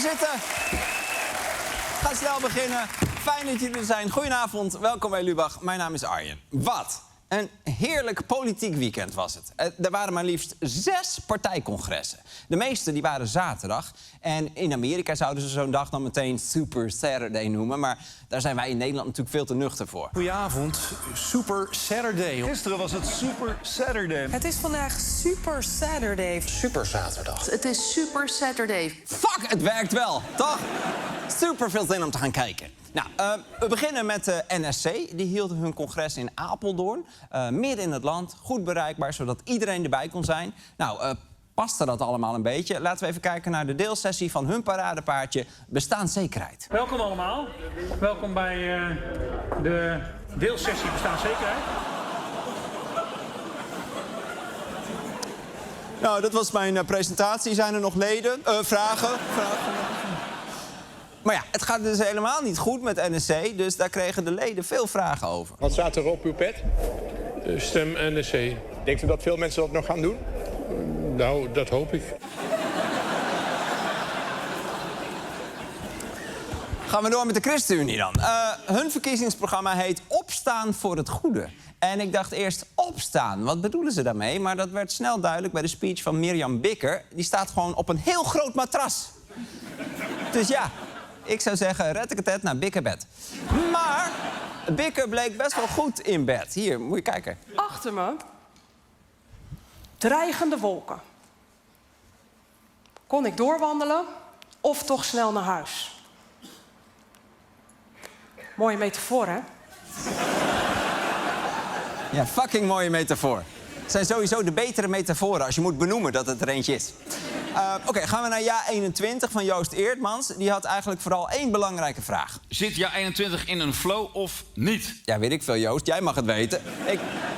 zitten. Ga snel beginnen. Fijn dat jullie er zijn. Goedenavond, welkom bij Lubach. Mijn naam is Arjen. Wat een heerlijk politiek weekend was het. Er waren maar liefst 6 partijcongressen. De meeste die waren zaterdag. En in Amerika zouden ze zo'n dag dan meteen Super Saturday noemen. Maar daar zijn wij in Nederland natuurlijk veel te nuchter voor. Goedenavond, Super Saturday. Gisteren was het Super Saturday. Het is vandaag Super Saturday. Super Zaterdag. Het is Super Saturday. Fuck, het werkt wel, toch? Super veel zin om te gaan kijken. Nou, we beginnen met de NSC. Die hielden hun congres in Apeldoorn. Midden in het land, goed bereikbaar, zodat iedereen erbij kon zijn. Nou, paste dat allemaal een beetje? Laten we even kijken naar de deelsessie van hun paradepaardje Bestaanszekerheid. Welkom allemaal. Welkom bij de deelsessie Bestaanszekerheid. Nou, dat was mijn presentatie. Zijn er nog leden? Vragen? Maar ja, het gaat dus helemaal niet goed met NSC, dus daar kregen de leden veel vragen over. Wat staat er op uw pet? Stem NSC. Denkt u dat veel mensen dat nog gaan doen? Nou, dat hoop ik. Gaan we door met de ChristenUnie dan. Hun verkiezingsprogramma heet Opstaan voor het Goede. En ik dacht eerst, opstaan, wat bedoelen ze daarmee? Maar dat werd snel duidelijk bij de speech van Mirjam Bikker. Die staat gewoon op een heel groot matras. Dus ja, ik zou zeggen, retteketet naar Bikkerbed. Maar Bikker bleek best wel goed in bed. Hier, moet je kijken. Achter me dreigende wolken. Kon ik doorwandelen of toch snel naar huis? Mooie metafoor, hè? Ja, fucking mooie metafoor. Het zijn sowieso de betere metaforen als je moet benoemen dat het er eentje is. Oké, gaan we naar Ja 21 van Joost Eertmans. Die had eigenlijk vooral 1 belangrijke vraag. Zit Ja 21 in een flow of niet? Ja, weet ik veel, Joost. Jij mag het weten.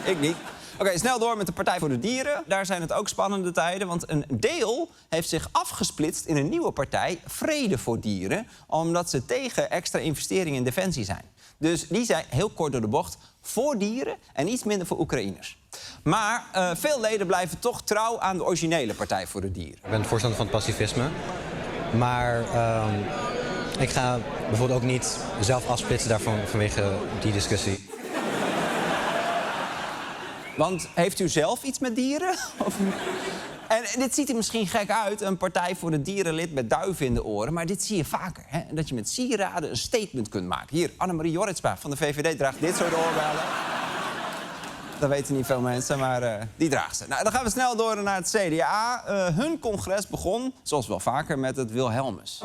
Ik niet. Oké, snel door met de Partij voor de Dieren. Daar zijn het ook spannende tijden, want een deel heeft zich afgesplitst in een nieuwe partij, Vrede voor Dieren, omdat ze tegen extra investeringen in defensie zijn. Dus die zijn heel kort door de bocht voor dieren en iets minder voor Oekraïners. Maar veel leden blijven toch trouw aan de originele Partij voor de Dieren. Ik ben voorstander van het pacifisme. Maar ik ga bijvoorbeeld ook niet zelf afsplitsen daarvan vanwege die discussie. Want heeft u zelf iets met dieren? En dit ziet er misschien gek uit, een Partij voor de Dierenlid met duiven in de oren. Maar dit zie je vaker, hè? Dat je met sieraden een statement kunt maken. Hier, Annemarie Jorritsma van de VVD draagt dit soort oorbellen. Dat weten niet veel mensen, maar die draagt ze. Nou, dan gaan we snel door naar het CDA. Hun congres begon, zoals wel vaker, met het Wilhelmus.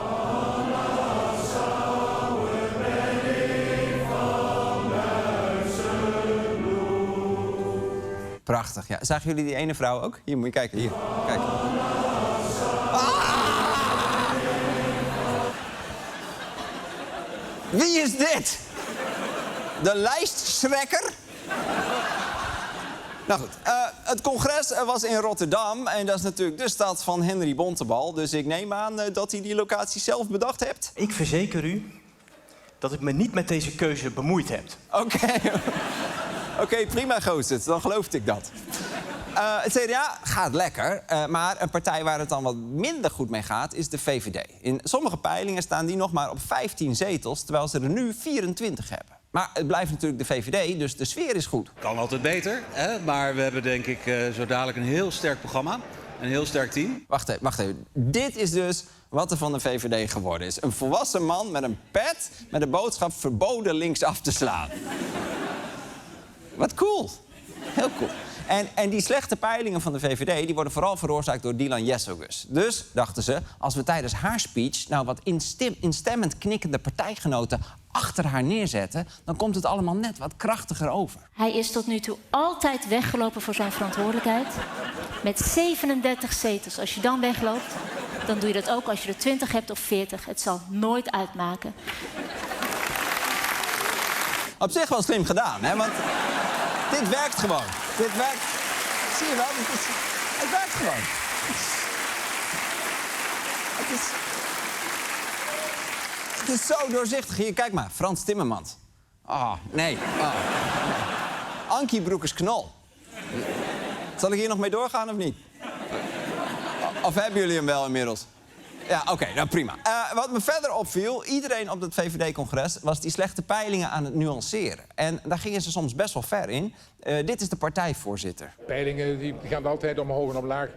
Prachtig, ja. Zagen jullie die ene vrouw ook? Hier, moet je kijken, hier. Kijk. Ah! Wie is dit? De lijststrekker? Nou goed, het congres was in Rotterdam. En dat is natuurlijk de stad van Henry Bontebal. Dus ik neem aan dat hij die locatie zelf bedacht hebt. Ik verzeker u dat ik me niet met deze keuze bemoeid heb. Oké, prima, gozer. Dan geloofde ik dat. Het CDA gaat lekker, maar een partij waar het dan wat minder goed mee gaat is de VVD. In sommige peilingen staan die nog maar op 15 zetels, terwijl ze er nu 24 hebben. Maar het blijft natuurlijk de VVD, dus de sfeer is goed. Kan altijd beter, hè? Maar we hebben denk ik zo dadelijk een heel sterk programma. Een heel sterk team. Wacht even. Dit is dus wat er van de VVD geworden is. Een volwassen man met een pet met de boodschap verboden linksaf te slaan. Wat cool. Heel cool. En die slechte peilingen van de VVD die worden vooral veroorzaakt door Dylan Jessogus. Dus, dachten ze, als we tijdens haar speech nou wat instemmend knikkende partijgenoten achter haar neerzetten, dan komt het allemaal net wat krachtiger over. Hij is tot nu toe altijd weggelopen voor zijn verantwoordelijkheid. Met 37 zetels. Als je dan wegloopt, dan doe je dat ook als je er 20 hebt of 40. Het zal nooit uitmaken. Op zich wel slim gedaan, hè? Want dit werkt gewoon. Dit werkt. Zie je wel? Het werkt gewoon. Het is zo doorzichtig. Hier, kijk maar. Frans Timmermans. Oh, nee. Oh. Ankie Broekers-Knol. Zal ik hier nog mee doorgaan of niet? Of hebben jullie hem wel inmiddels? Ja, oké, nou prima. Wat me verder opviel, iedereen op het VVD-congres... was die slechte peilingen aan het nuanceren. En daar gingen ze soms best wel ver in. Dit is de partijvoorzitter. Peilingen die gaan altijd omhoog en omlaag.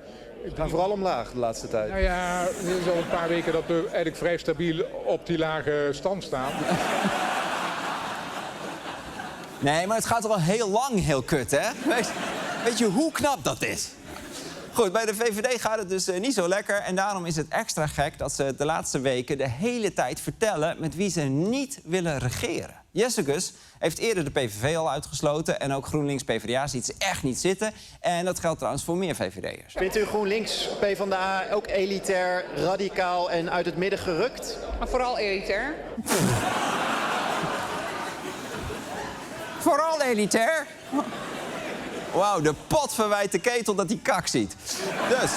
Het gaat vooral omlaag de laatste tijd. Nou ja, het is al een paar weken dat we eigenlijk vrij stabiel op die lage stand staan. Nee, maar het gaat al wel heel lang heel kut, hè? Weet je hoe knap dat is? Goed, bij de VVD gaat het dus niet zo lekker. En daarom is het extra gek dat ze de laatste weken de hele tijd vertellen... met wie ze niet willen regeren. Jessicus heeft eerder de PVV al uitgesloten... en ook GroenLinks PvdA ziet ze echt niet zitten. En dat geldt trouwens voor meer VVD'ers. Vindt u GroenLinks PvdA ook elitair, radicaal en uit het midden gerukt? Maar vooral elitair. Vooral elitair. Wauw, de pot verwijt de ketel dat hij kak ziet. Dus,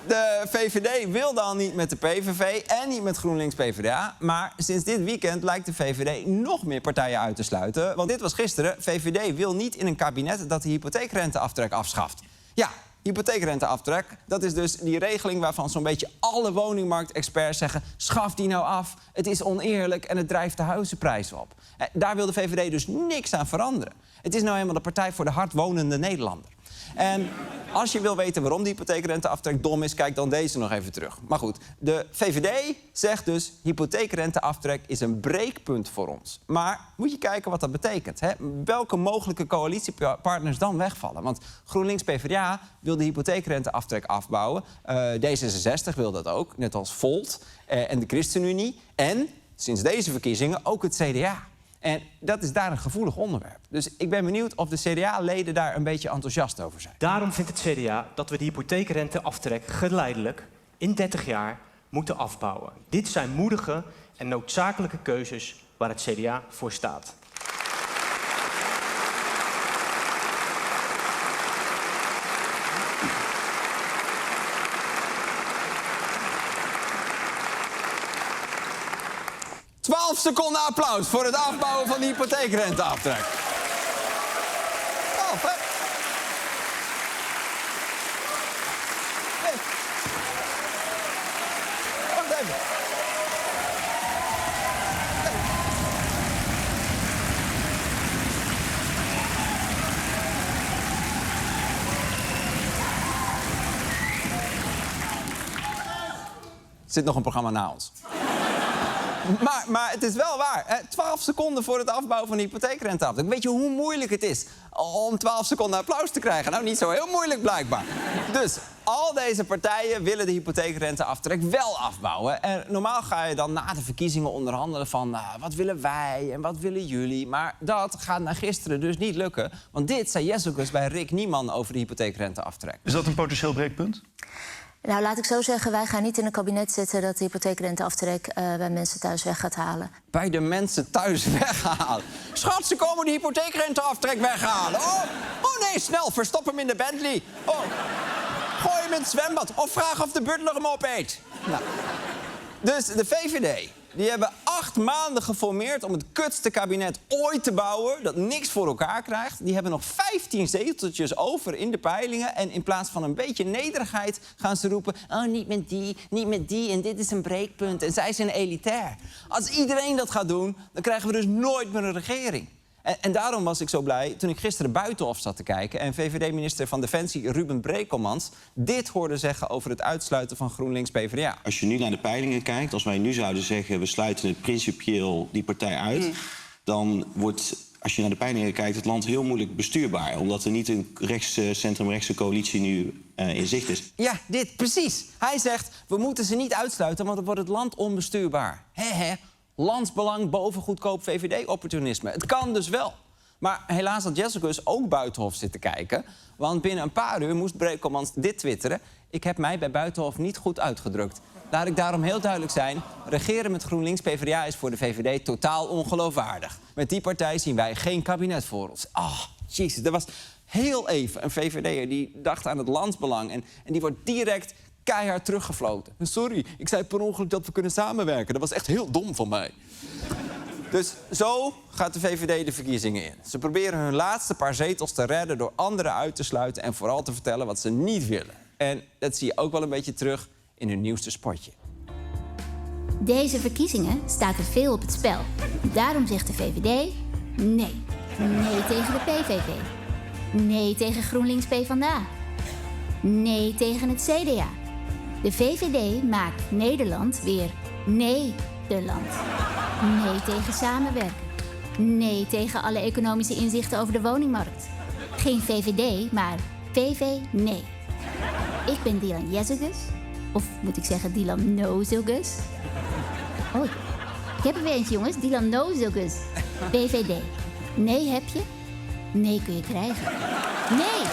de VVD wil dan niet met de PVV en niet met GroenLinks PvdA. Maar sinds dit weekend lijkt de VVD nog meer partijen uit te sluiten. Want dit was gisteren. VVD wil niet in een kabinet dat de hypotheekrenteaftrek afschaft. Ja, hypotheekrenteaftrek, dat is dus die regeling waarvan zo'n beetje alle woningmarktexperts zeggen... schaf die nou af, het is oneerlijk en het drijft de huizenprijzen op. Daar wil de VVD dus niks aan veranderen. Het is nou eenmaal de partij voor de hardwonende Nederlander. En als je wil weten waarom die hypotheekrenteaftrek dom is... kijk dan deze nog even terug. Maar goed, de VVD zegt dus... hypotheekrenteaftrek is een breekpunt voor ons. Maar moet je kijken wat dat betekent. Hè? Welke mogelijke coalitiepartners dan wegvallen? Want GroenLinks PvdA wil de hypotheekrenteaftrek afbouwen. D66 wil dat ook, net als Volt en de ChristenUnie. En, sinds deze verkiezingen, ook het CDA. En dat is daar een gevoelig onderwerp. Dus ik ben benieuwd of de CDA-leden daar een beetje enthousiast over zijn. Daarom vindt het CDA dat we de hypotheekrenteaftrek geleidelijk in 30 jaar moeten afbouwen. Dit zijn moedige en noodzakelijke keuzes waar het CDA voor staat. ...12 seconden applaus voor het afbouwen van de hypotheekrenteaftrek. 12, hè? Hey. Wacht even. Er zit nog een programma na ons. Maar het is wel waar. Hè? 12 seconden voor het afbouwen van de hypotheekrenteaftrek. Weet je hoe moeilijk het is om 12 seconden applaus te krijgen? Nou, niet zo heel moeilijk blijkbaar. Dus al deze partijen willen de hypotheekrenteaftrek wel afbouwen. En normaal ga je dan na de verkiezingen onderhandelen van... wat willen wij en wat willen jullie? Maar dat gaat na gisteren dus niet lukken. Want dit zei Jessicus bij Rick Nieman over de hypotheekrenteaftrek. Is dat een potentieel breekpunt? Nou, laat ik zo zeggen, wij gaan niet in een kabinet zitten... dat de hypotheekrenteaftrek bij mensen thuis weg gaat halen. Bij de mensen thuis weghalen? Schat, ze komen de hypotheekrenteaftrek weghalen. Oh nee, snel, verstop hem in de Bentley. Oh, gooi hem in het zwembad. Of vraag of de butler hem opeet. Nou. Dus de VVD, die hebben 8 maanden geformeerd... om het kutste kabinet ooit te bouwen, dat niks voor elkaar krijgt. Die hebben nog 15 zeteltjes over in de peilingen... en in plaats van een beetje nederigheid gaan ze roepen... oh, niet met die en dit is een breekpunt en zij zijn elitair. Als iedereen dat gaat doen, dan krijgen we dus nooit meer een regering. En daarom was ik zo blij toen ik gisteren Buitenhof zat te kijken... en VVD-minister van Defensie Ruben Brekelmans dit hoorde zeggen over het uitsluiten van GroenLinks PvdA. Als je nu naar de peilingen kijkt, als wij nu zouden zeggen... we sluiten het principieel die partij uit... dan wordt, als je naar de peilingen kijkt, het land heel moeilijk bestuurbaar. Omdat er niet een centrumrechtse coalitie nu in zicht is. Ja, dit, precies. Hij zegt, we moeten ze niet uitsluiten, want dan wordt het land onbestuurbaar. Hè. Landsbelang boven goedkoop VVD-opportunisme. Het kan dus wel. Maar helaas had Jessicus ook Buitenhof zitten kijken. Want binnen een paar uur moest Brekelmans dit twitteren. Ik heb mij bij Buitenhof niet goed uitgedrukt. Laat ik daarom heel duidelijk zijn. Regeren met GroenLinks PvdA is voor de VVD totaal ongeloofwaardig. Met die partij zien wij geen kabinet voor ons. Jezus, er was heel even een VVD'er die dacht aan het landsbelang. En die wordt direct keihard teruggefloten. Sorry, ik zei per ongeluk dat we kunnen samenwerken. Dat was echt heel dom van mij. Dus zo gaat de VVD de verkiezingen in. Ze proberen hun laatste paar zetels te redden door anderen uit te sluiten... en vooral te vertellen wat ze niet willen. En dat zie je ook wel een beetje terug in hun nieuwste spotje. Deze verkiezingen staat er veel op het spel. Daarom zegt de VVD nee. Nee tegen de PVV. Nee tegen GroenLinks PvdA. Nee tegen het CDA. De VVD maakt Nederland weer Nederland. Nee tegen samenwerken. Nee tegen alle economische inzichten over de woningmarkt. Geen VVD, maar VV nee. Ik ben Dylan Jezegus. Of moet ik zeggen Dylan Nozegus? Oh, ik heb er weer eentje, jongens. Dylan Nozegus. VVD. Nee heb je, nee kun je krijgen. Nee!